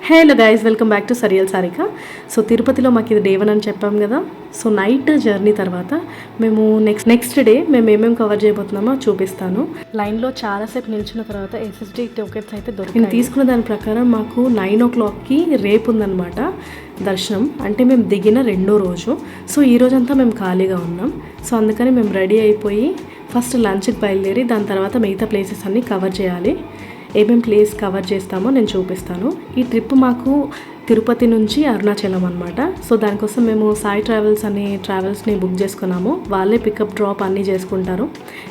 Hello guys, welcome back to surreal Sarika. So తిరుపతిలో మాకు ఇది డే 1 అని చెప్పాం కదా. సో నైట్ జర్నీ తర్వాత మేము నెక్స్ట్ డే మేము ఏమేమి కవర్ చేయబోతున్నామో చూపిస్తాను. లైన్లో చాలాసేపు నిల్చున్న తర్వాత ఎస్ఎస్డి టోకెన్స్ అయితే దొరికింది. తీసుకున్న దాని ప్రకారం మాకు 9 o'clockకి రేపు ఉందన్నమాట దర్శనం. అంటే మేము దిగిన 2వ రోజు. సో ఈ రోజంతా మేము ఖాళీగా ఉన్నాం. సో అందుకని మేము రెడీ అయిపోయి ఫస్ట్ లంచ్కి బయలుదేరి దాని తర్వాత మిగతా ప్లేసెస్ అన్నీ కవర్ చేయాలి. ఏమేం ప్లేస్ కవర్ చేస్తామో నేను చూపిస్తాను. ఈ ట్రిప్ మాకు తిరుపతి నుంచి అరుణాచలం అనమాట. సో దానికోసం మేము సాయి ట్రావెల్స్ అనే ట్రావెల్స్ని బుక్ చేసుకున్నాము. వాళ్ళే పికప్ డ్రాప్ అన్నీ చేసుకుంటారు.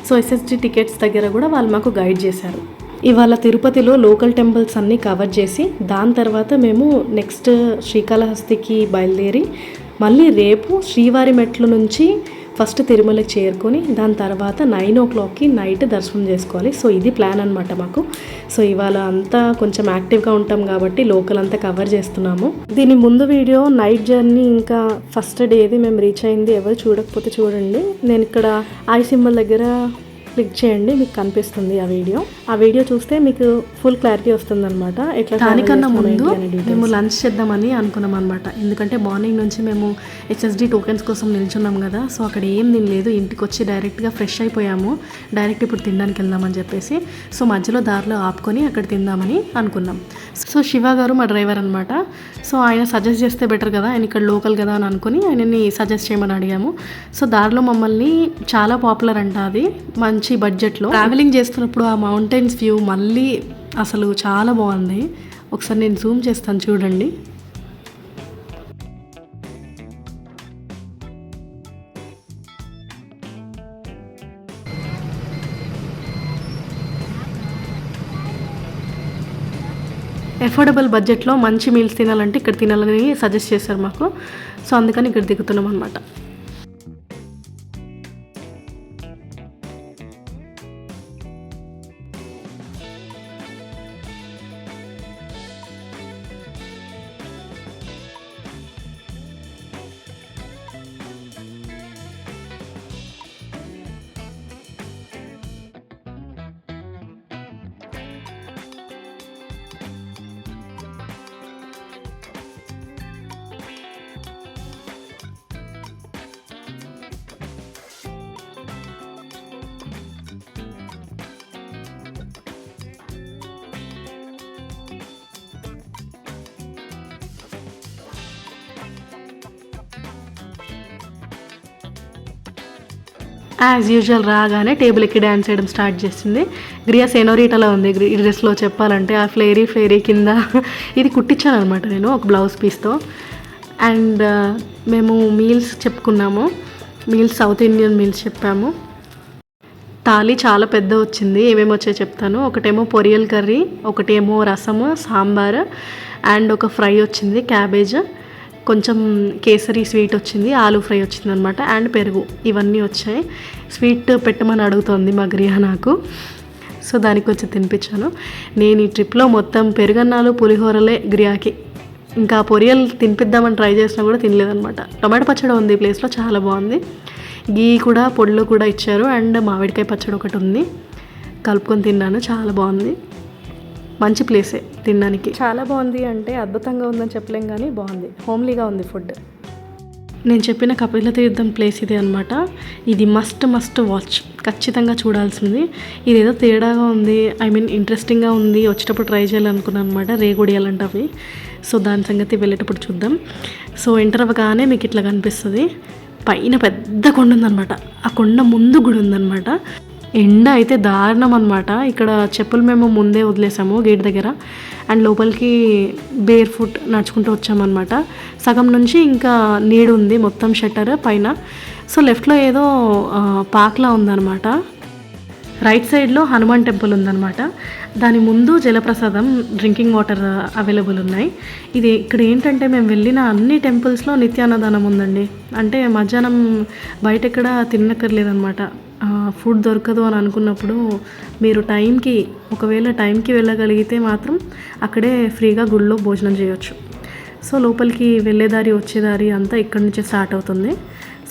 సో ఎస్ఎస్డి టికెట్స్ దగ్గర కూడా వాళ్ళు మాకు గైడ్ చేశారు. ఇవాళ తిరుపతిలో లోకల్ టెంపుల్స్ అన్నీ కవర్ చేసి దాని తర్వాత మేము నెక్స్ట్ శ్రీకాళహస్తికి బయలుదేరి మళ్ళీ రేపు శ్రీవారి మెట్లు నుంచి ఫస్ట్ తిరుమలకి చేరుకొని దాని తర్వాత 9 o'clockకి నైట్ దర్శనం చేసుకోవాలి. సో ఇది ప్లాన్ అనమాట మాకు. సో ఇవాళ అంతా కొంచెం యాక్టివ్గా ఉంటాం కాబట్టి లోకల్ అంతా కవర్ చేస్తున్నాము. దీని ముందు వీడియో నైట్ జర్నీ ఇంకా ఫస్ట్ డేది మేము రీచ్ అయింది. ఎవరు చూడకపోతే చూడండి. నేను ఇక్కడ ఐ సింబల్ దగ్గర క్లిక్ చేయండి, మీకు కనిపిస్తుంది ఆ వీడియో చూస్తే మీకు ఫుల్ క్లారిటీ వస్తుంది అనమాట. ఎట్లా దానికన్నా ముందు మేము లంచ్ చేద్దామని అనుకున్నాం అనమాట. ఎందుకంటే మార్నింగ్ నుంచి మేము హెచ్ఎస్డి టోకెన్స్ కోసం నిల్చున్నాం కదా. సో అక్కడ ఏం తినలేదు, ఇంటికి వచ్చి డైరెక్ట్గా ఫ్రెష్ అయిపోయాము. డైరెక్ట్ ఇప్పుడు తినడానికి వెళ్దామని చెప్పేసి సో మధ్యలో దారిలో ఆపుకొని అక్కడ తిందామని అనుకున్నాం. సో శివ గారు మా డ్రైవర్ అనమాట. సో ఆయన సజెస్ట్ చేస్తే బెటర్ కదా, ఆయన ఇక్కడ లోకల్ కదా అని అనుకుని ఆయనని సజెస్ట్ చేయమని అడిగాము. సో దారిలో మమ్మల్ని చాలా పాపులర్ అంట అది, మంచి బడ్జెట్లో ట్రావెలింగ్ చేస్తున్నప్పుడు ఆ మౌంటైన్స్ వ్యూ మళ్ళీ అసలు చాలా బాగుంది. ఒకసారి నేను జూమ్ చేస్తాను చూడండి. అఫోర్డబుల్ బడ్జెట్లో మంచి మీల్స్ తినాలంటే ఇక్కడ తినాలని సజెస్ట్ చేశారు మాకు. సో అందుకని ఇక్కడ దిగుతున్నాం అనమాట. యాజ్ యూజువల్ రాగానే టేబుల్ ఎక్కి డ్యాన్స్ చేయడం స్టార్ట్ చేసింది. గ్రియా సెనోరిటాలో ఉంది ఈ డ్రెస్లో చెప్పాలంటే. ఆ ఫ్లేరీ కింద ఇది కుట్టించాను అనమాట నేను ఒక బ్లౌజ్ పీస్తో. అండ్ మేము మీల్స్ చెప్పుకున్నాము. మీల్స్ సౌత్ ఇండియన్ మీల్స్ చెప్పాము. థాలీ చాలా పెద్ద వచ్చింది. ఏమేమి వచ్చాయో చెప్తాను. ఒకటేమో పొరియల్ కర్రీ, ఒకటేమో రసము, సాంబార్ అండ్ ఒక ఫ్రై వచ్చింది క్యాబేజ్, కొంచెం కేసరి స్వీట్ వచ్చింది, ఆలూ ఫ్రై వచ్చింది అనమాట. అండ్ పెరుగు, ఇవన్నీ వచ్చాయి. స్వీట్ పెట్టమని అడుగుతోంది మా గ్రియా నాకు. సో దానికి వచ్చి తినిపించాను. నేను ఈ ట్రిప్లో మొత్తం పెరుగన్నాలు పులిహోరలే గ్రియాకి. ఇంకా పొరియల్ తినిపిద్దామని ట్రై చేసినా కూడా తినలేదనమాట. టమాటో పచ్చడి ఉంది ఈ ప్లేస్లో, చాలా బాగుంది. గీ కూడా పొడిలో కూడా ఇచ్చారు. అండ్ మామిడికాయ పచ్చడి ఒకటి ఉంది, కలుపుకొని తిన్నాను. చాలా బాగుంది, మంచి ప్లేసే తినడానికి. చాలా బాగుంది అంటే అద్భుతంగా ఉందని చెప్పలేం కానీ బాగుంది, హోమ్లీగా ఉంది ఫుడ్. నేను చెప్పిన కపిల తీర్థం ప్లేస్ ఇదే అనమాట. ఇది మస్ట్ వాచ్, ఖచ్చితంగా చూడాల్సింది. ఇదేదో తేడాగా ఉంది, ఇంట్రెస్టింగ్గా ఉంది. వచ్చేటప్పుడు ట్రై చేయాలనుకున్నాను అనమాట. రేగుడియాలంటే అవి. సో దాని సంగతి వెళ్ళేటప్పుడు చూద్దాం. సో ఎంటర్ అవ్వగానే మీకు ఇట్లా కనిపిస్తుంది. పైన పెద్ద కొండ ఉందన్నమాట. ఆ కొండ ముందు గుడి ఉందన్నమాట. ఎండ అయితే దారుణం అనమాట. ఇక్కడ చెప్పులు మేము ముందే వదిలేసాము గేట్ దగ్గర. అండ్ లోపలికి బేర్ ఫుట్ నడుచుకుంటూ వచ్చామన్నమాట. సగం నుంచి ఇంకా నీడు ఉంది మొత్తం షట్టర్ పైన. సో లెఫ్ట్లో ఏదో పాక్లా ఉందన్నమాట. రైట్ సైడ్లో హనుమాన్ టెంపుల్ ఉందన్నమాట. దాని ముందు జలప్రసాదం, డ్రింకింగ్ వాటర్ అవైలబుల్ ఉన్నాయి. ఇది ఇక్కడ ఏంటంటే మేము వెళ్ళిన అన్ని టెంపుల్స్లో నిత్యాన్నదానం ఉందండి. అంటే మధ్యాహ్నం బయట ఎక్కడ తినక్కర్లేదన్నమాట. ఫుడ్ దొరకదు అని అనుకున్నప్పుడు మీరు ఒకవేళ టైంకి వెళ్ళగలిగితే మాత్రం అక్కడే ఫ్రీగా గుడిలో భోజనం చేయొచ్చు. సో లోపలికి వెళ్ళేదారి వచ్చేదారి అంతా ఇక్కడి నుంచే స్టార్ట్ అవుతుంది.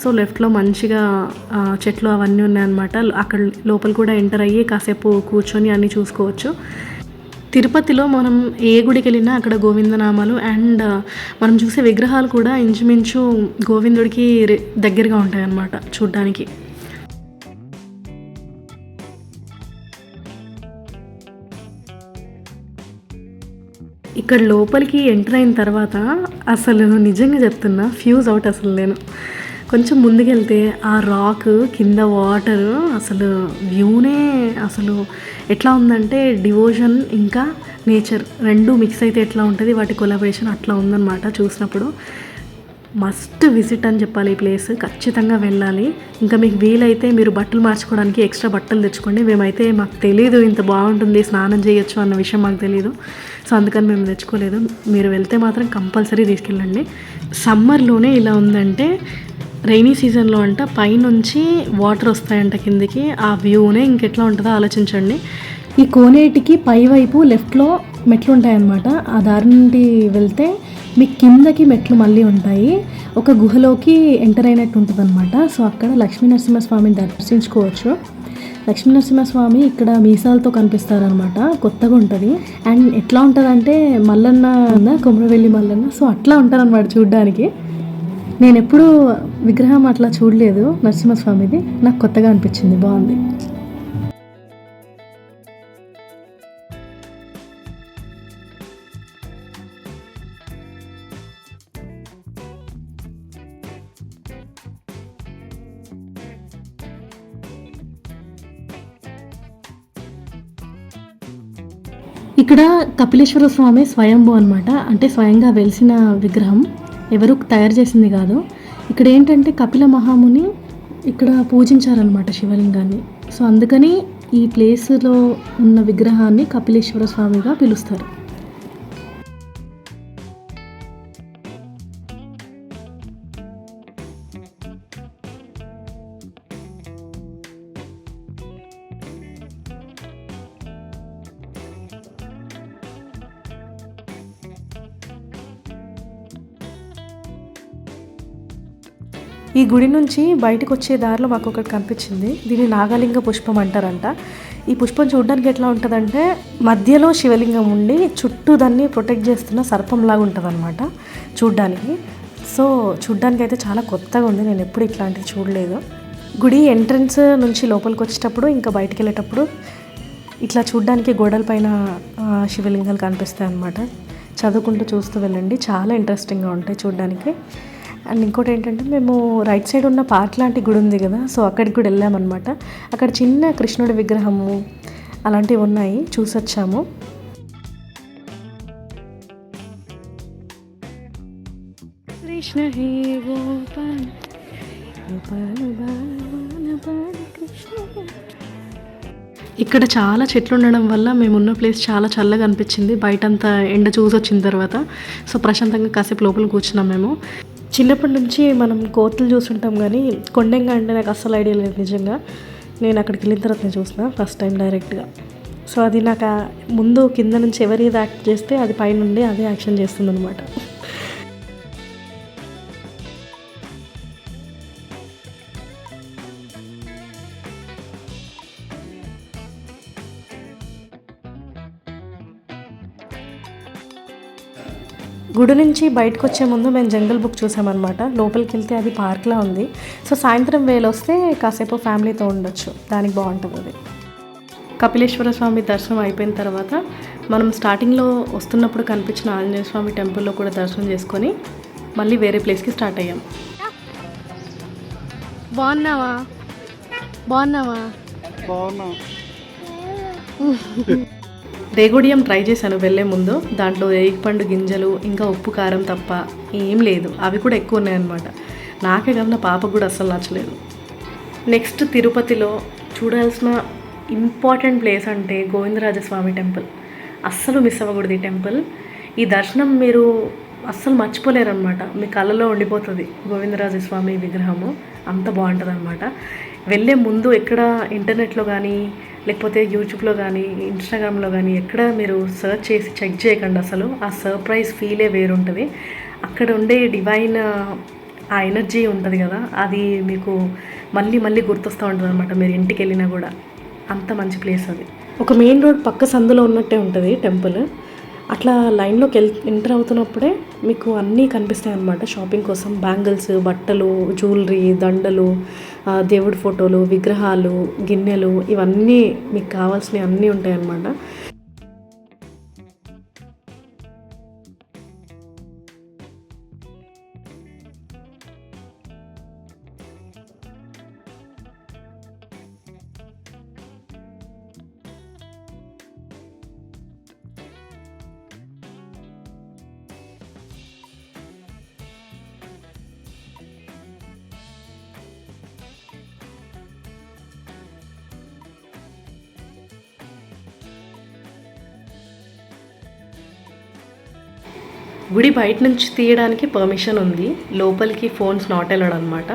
సో లెఫ్ట్లో మంచిగా చెట్లు అవన్నీ ఉన్నాయన్నమాట. అక్కడ లోపల కూడా ఎంటర్ అయ్యి కాసేపు కూర్చొని అన్నీ చూసుకోవచ్చు. తిరుపతిలో మనం ఏ గుడికి వెళ్ళినా అక్కడ గోవిందనామాలు అండ్ మనం చూసే విగ్రహాలు కూడా ఇంచుమించు గోవిందుడికి దగ్గరగా ఉంటాయి అన్నమాట చూడ్డానికి. ఇక్కడ లోపలికి ఎంటర్ అయిన తర్వాత అసలు నిజంగా చెప్తున్నా ఫ్యూజ్ అవుట్ అసలు నేను. కొంచెం ముందుకెళ్తే ఆ రాక్ కింద వాటర్ అసలు వ్యూనే అసలు ఎట్లా ఉందంటే డివోషన్ ఇంకా నేచర్ రెండు మిక్స్ అయితే ఎట్లా ఉంటుంది వాటి కొలాబరేషన్ అట్లా ఉందన్నమాట. చూసినప్పుడు మస్ట్ విజిట్ అని చెప్పాలి ఈ ప్లేస్, ఖచ్చితంగా వెళ్ళాలి. ఇంకా మీకు వీలైతే మీరు బట్టలు మార్చుకోవడానికి ఎక్స్ట్రా బట్టలు తెచ్చుకోండి. మేమైతే మాకు తెలీదు ఇంత బాగుంటుంది స్నానం చేయొచ్చు అన్న విషయం మాకు తెలీదు, సో అందుకని మేము తెచ్చుకోలేదు. మీరు వెళ్తే మాత్రం కంపల్సరీ తీసుకెళ్ళండి. సమ్మర్లోనే ఇలా ఉందంటే రైనీ సీజన్లో అంట పైనుంచి వాటర్ వస్తాయంట కిందికి, ఆ వ్యూనే ఇంకెట్లా ఉంటుందో ఆలోచించండి. ఈ కోనేటికి పైవైపు లెఫ్ట్లో మెట్లు ఉంటాయన్నమాట. ఆ దారి నుండి వెళ్తే మీకు కిందకి మెట్లు మళ్ళీ ఉంటాయి, ఒక గుహలోకి ఎంటర్ అయినట్టు ఉంటుంది అనమాట. సో అక్కడ లక్ష్మీనరసింహస్వామిని దర్శించుకోవచ్చు. లక్ష్మీనరసింహస్వామి ఇక్కడ మీసాలతో కనిపిస్తారనమాట, కొత్తగా ఉంటుంది. అండ్ ఎట్లా ఉంటుందంటే మల్లన్న కొమరవెల్లి మల్లన్న, సో అట్లా ఉంటారనమాట చూడ్డానికి. నేను ఎప్పుడూ విగ్రహం అట్లా చూడలేదు నరసింహస్వామిది, నాకు కొత్తగా అనిపించింది, బాగుంది. ఇక్కడ కపిలేశ్వర స్వామి స్వయంభూ అనమాట, అంటే స్వయంగా వెలిసిన విగ్రహం, ఎవరు తయారు చేసింది కాదు. ఇక్కడ ఏంటంటే కపిల మహాముని ఇక్కడ పూజించారనమాట శివలింగాన్ని. సో అందుకని ఈ ప్లేస్లో ఉన్న విగ్రహాన్ని కపిలేశ్వర స్వామిగా పిలుస్తారు. ఈ గుడి నుంచి బయటకు వచ్చే దారిలో మాకు ఒకటి కనిపించింది. దీన్ని నాగలింగ పుష్పం అంటారంట. ఈ పుష్పం చూడడానికి ఎట్లా ఉంటుందంటే మధ్యలో శివలింగం ఉండి చుట్టూ దాన్ని ప్రొటెక్ట్ చేస్తున్న సర్పంలాగా ఉంటుంది అనమాట చూడ్డానికి. సో చూడ్డానికి అయితే చాలా కొత్తగా ఉంది, నేను ఎప్పుడు ఇట్లాంటివి చూడలేదు. గుడి ఎంట్రన్స్ నుంచి లోపలికి వచ్చేటప్పుడు ఇంకా బయటికి వెళ్ళేటప్పుడు ఇట్లా చూడ్డానికి గోడల పైన శివలింగాలు కనిపిస్తాయి అన్నమాట. చదువుకుంటూ చూస్తూ వెళ్ళండి, చాలా ఇంట్రెస్టింగ్గా ఉంటాయి చూడ్డానికి. అండ్ ఇంకోటి ఏంటంటే మేము రైట్ సైడ్ ఉన్న పార్క్ లాంటి గుడి ఉంది కదా, సో అక్కడికి కూడా వెళ్ళామన్నమాట. అక్కడ చిన్న కృష్ణుడి విగ్రహము అలాంటివి ఉన్నాయి, చూసొచ్చాము. కృష్ణ హే గోపాల ఇక్కడ చాలా చెట్లు ఉండడం వల్ల మేమున్న ప్లేస్ చాలా చల్లగా అనిపించింది. బయటంతా ఎండ చూసి వచ్చిన తర్వాత సో ప్రశాంతంగా కాసేపు లోపల కూర్చున్నాం మేము. చిన్నప్పటి నుంచి మనం కోతులు చూస్తుంటాం కానీ కొండంగా అంటే నాకు అస్సలు ఐడియా లేదు నిజంగా. నేను అక్కడికి వెళ్ళిన తర్వాత నేను చూసిన ఫస్ట్ టైం డైరెక్ట్గా. సో అది నాకు ముందు కింద నుంచి ఎవరు ఏది యాక్ట్ చేస్తే అది పైనుండి అదే యాక్షన్ చేస్తుంది అనమాట. గుడి నుంచి బయటకు వచ్చే ముందు మేము జంగల్ బుక్ చూసామన్నమాట. లోపలికి వెళ్తే అది పార్క్లా ఉంది. సో సాయంత్రం వేళ వస్తే కాసేపు ఫ్యామిలీతో ఉండొచ్చు, దానికి బాగుంటుంది అది. కపిలేశ్వర స్వామి దర్శనం అయిపోయిన తర్వాత మనం స్టార్టింగ్లో వస్తున్నప్పుడు కనిపించిన ఆంజనేయ స్వామి టెంపుల్లో కూడా దర్శనం చేసుకొని మళ్ళీ వేరే ప్లేస్కి స్టార్ట్ అయ్యాం. బాగున్నావా? రేగుడియం ట్రై చేశాను వెళ్ళే ముందు. దాంట్లో ఏగిపండు గింజలు ఇంకా ఉప్పు కారం తప్ప ఏం లేదు, అవి కూడా ఎక్కువ ఉన్నాయన్నమాట. నాకే కాదు నా పాపకు కూడా అస్సలు నచ్చలేదు. నెక్స్ట్ తిరుపతిలో చూడాల్సిన ఇంపార్టెంట్ ప్లేస్ అంటే గోవిందరాజస్వామి టెంపుల్. అస్సలు మిస్ అవ్వకూడదు ఈ టెంపుల్. ఈ దర్శనం మీరు అస్సలు మర్చిపోలేరనమాట, మీ కళ్ళలో ఉండిపోతుంది గోవిందరాజస్వామి విగ్రహము, అంత బాగుంటుంది అనమాట. వెళ్ళే ముందు ఎక్కడ ఇంటర్నెట్లో కానీ లేకపోతే యూట్యూబ్లో కానీ ఇన్స్టాగ్రామ్లో కానీ ఎక్కడ మీరు సెర్చ్ చేసి చెక్ చేయకండి, అసలు ఆ సర్ప్రైజ్ ఫీలే వేరుంటుంది. అక్కడ ఉండే డివైన్ ఆ ఎనర్జీ ఉంటుంది కదా, అది మీకు మళ్ళీ మళ్ళీ గుర్తొస్తూ ఉంటుంది అనమాట మీరు ఇంటికి వెళ్ళినా కూడా. అంత మంచి ప్లేస్ అది. ఒక మెయిన్ రోడ్ పక్క సందులో ఉన్నట్టే ఉంటుంది టెంపుల్. అట్లా లైన్లోకి ఎంటర్ అవుతున్నప్పుడే మీకు అన్నీ కనిపిస్తాయి అన్నమాట. షాపింగ్ కోసం బ్యాంగిల్స్, బట్టలు, జ్యువెలరీ, దండలు, దేవుడి ఫోటోలు, విగ్రహాలు, గిన్నెలు, ఇవన్నీ మీకు కావాల్సినవి అన్నీ ఉంటాయి అన్నమాట. గుడి బయట నుంచి తీయడానికి పర్మిషన్ ఉంది, లోపలికి ఫోన్స్ నాట్ అలౌడ్ అనమాట.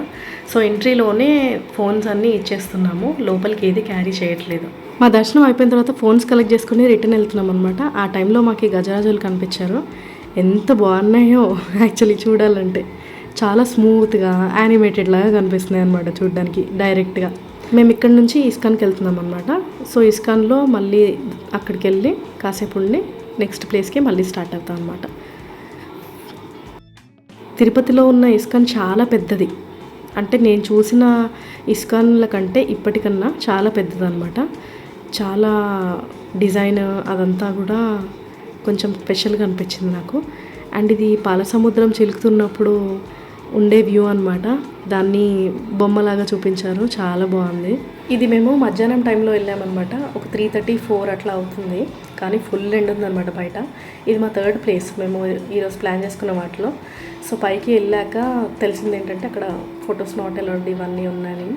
సో ఎంట్రీలోనే ఫోన్స్ అన్నీ ఇచ్చేస్తున్నాము, లోపలికి ఏది క్యారీ చేయట్లేదు. మా దర్శనం అయిపోయిన తర్వాత ఫోన్స్ కలెక్ట్ చేసుకుని రిటర్న్ వెళ్తున్నాం అనమాట. ఆ టైంలో మాకు గజరాజులు కనిపించారు. ఎంత బాగున్నాయో యాక్చువల్లీ చూడాలంటే. చాలా స్మూత్గా యానిమేటెడ్ లాగా కనిపిస్తున్నాయి అనమాట చూడడానికి డైరెక్ట్గా. మేము ఇక్కడ నుంచి ఇస్కాన్కి వెళ్తున్నాం అనమాట. సో ఇస్కాన్లో మళ్ళీ అక్కడికి వెళ్ళి కాసేపు ఉండి నెక్స్ట్ ప్లేస్కి మళ్ళీ స్టార్ట్ అవుతాం అనమాట. తిరుపతిలో ఉన్న ఇస్కాన్ చాలా పెద్దది. అంటే నేను చూసిన ఇస్కాన్ల కంటే ఇప్పటికన్నా చాలా పెద్దదన్నమాట. చాలా డిజైన్ అదంతా కూడా కొంచెం స్పెషల్గా అనిపించింది నాకు. అండ్ ఇది పాలసముద్రం చిలుకుతున్నప్పుడు ఉండే వ్యూ అనమాట. దాన్ని బొమ్మలాగా చూపించారు, చాలా బాగుంది. ఇది మేము మధ్యాహ్నం టైంలో వెళ్ళామన్నమాట. ఒక 3:30-4 అట్లా అవుతుంది, కానీ ఫుల్ ఎండ్ ఉందన్నమాట బయట. ఇది మా థర్డ్ ప్లేస్ మేము ఈరోజు ప్లాన్ చేసుకున్న వాటిలో. సో పైకి వెళ్ళాక తెలిసింది ఏంటంటే అక్కడ ఫొటోస్ నాట్ అలౌడ్ ఇవన్నీ ఉన్నాయని.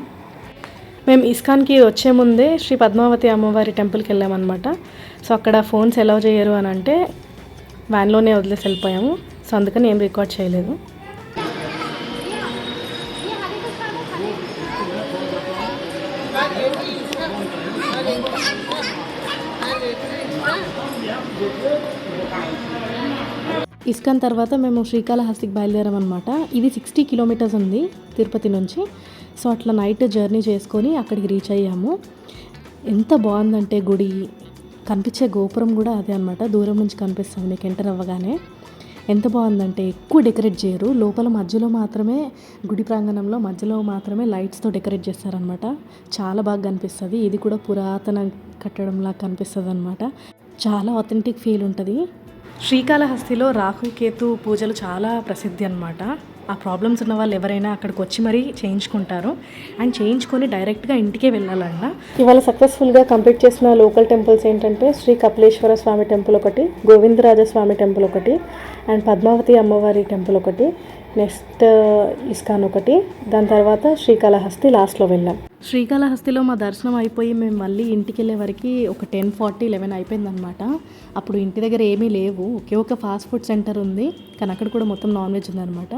మేము ఇస్కాన్కి వచ్చే ముందే శ్రీ పద్మావతి అమ్మవారి టెంపుల్కి వెళ్ళామన్నమాట. సో అక్కడ ఫోన్స్ అలౌ చేయరు అని అంటే వ్యాన్లోనే వదిలేసి వెళ్ళిపోయాము. సో అందుకని ఏం రికార్డ్ చేయలేదు. ఇస్కాన్ తర్వాత మేము శ్రీకాళహస్తికి బయలుదేరామన్నమాట. ఇది 60 కిలోమీటర్స్ ఉంది తిరుపతి నుంచి. సో అట్లా నైట్ జర్నీ చేసుకొని అక్కడికి రీచ్ అయ్యాము. ఎంత బాగుందంటే గుడి, కనిపించే గోపురం కూడా అదే అనమాట. దూరం నుంచి కనిపిస్తుంది మీకు ఎంటర్ అవ్వగానే. ఎంత బాగుందంటే ఎక్కువ డెకరేట్ చేయరు, లోపల మధ్యలో మాత్రమే, గుడి ప్రాంగణంలో మధ్యలో మాత్రమే లైట్స్తో డెకరేట్ చేస్తారనమాట. చాలా బాగా కనిపిస్తుంది. ఇది కూడా పురాతన కట్టడంలా కనిపిస్తుంది అనమాట. చాలా ఆథెంటిక్ ఫీల్ ఉంటుంది. శ్రీకాళహస్తిలో రాహుకేతు పూజలు చాలా ప్రసిద్ధి అనమాట. ఆ ప్రాబ్లమ్స్ ఉన్న వాళ్ళు ఎవరైనా అక్కడికి వచ్చి మరీ చేయించుకుంటారు. అండ్ చేయించుకొని డైరెక్ట్గా ఇంటికే వెళ్ళాలన్న. ఇవాళ సక్సెస్ఫుల్గా కంప్లీట్ చేసిన లోకల్ టెంపుల్స్ ఏంటంటే శ్రీ కపిలేశ్వర స్వామి టెంపుల్ ఒకటి, గోవిందరాజ స్వామి టెంపుల్ ఒకటి, అండ్ పద్మావతి అమ్మవారి టెంపుల్ ఒకటి, నెక్స్ట్ ఇస్కాన్ ఒకటి, దాని తర్వాత శ్రీకాళహస్తి లాస్ట్లో వెళ్ళాం. శ్రీకాళహస్తిలో మా దర్శనం అయిపోయి మేము మళ్ళీ ఇంటికి వెళ్ళే వరకు ఒక 10:40-11 అయిపోయిందనమాట. అప్పుడు ఇంటి దగ్గర ఏమీ లేవు, ఒకే ఒక ఫాస్ట్ ఫుడ్ సెంటర్ ఉంది, కానీ అక్కడ కూడా మొత్తం నాన్ వెజ్ ఉందనమాట.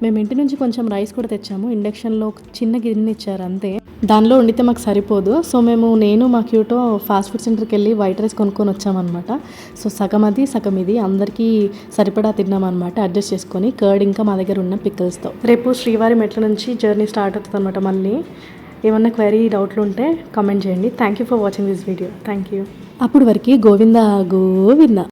మేము ఇంటి నుంచి కొంచెం రైస్ కూడా తెచ్చాము. ఇండక్షన్లో ఒక చిన్న గిన్నె ఇచ్చారు అంతే, దానిలో వండితే మాకు సరిపోదు. సో నేను మా క్యూటో ఫాస్ట్ ఫుడ్ సెంటర్కి వెళ్ళి వైట్ రైస్ కొనుక్కొని వచ్చామన్నమాట. సో సగం అది సగం ఇది అందరికీ సరిపడా తిన్నామన్నమాట, అడ్జస్ట్ చేసుకొని. కర్డ్ ఇంకా మా దగ్గర ఉన్న పిక్కల్స్తో. రేపు శ్రీవారి మెట్ల నుంచి జర్నీ స్టార్ట్ అవుతుంది అనమాట. మళ్ళీ ఏమన్నా క్వైరీ డౌట్లు ఉంటే కామెంట్ చేయండి. Thank you for watching this video. Thank you. అప్పుడు వరకు గోవిందా గోవిందా.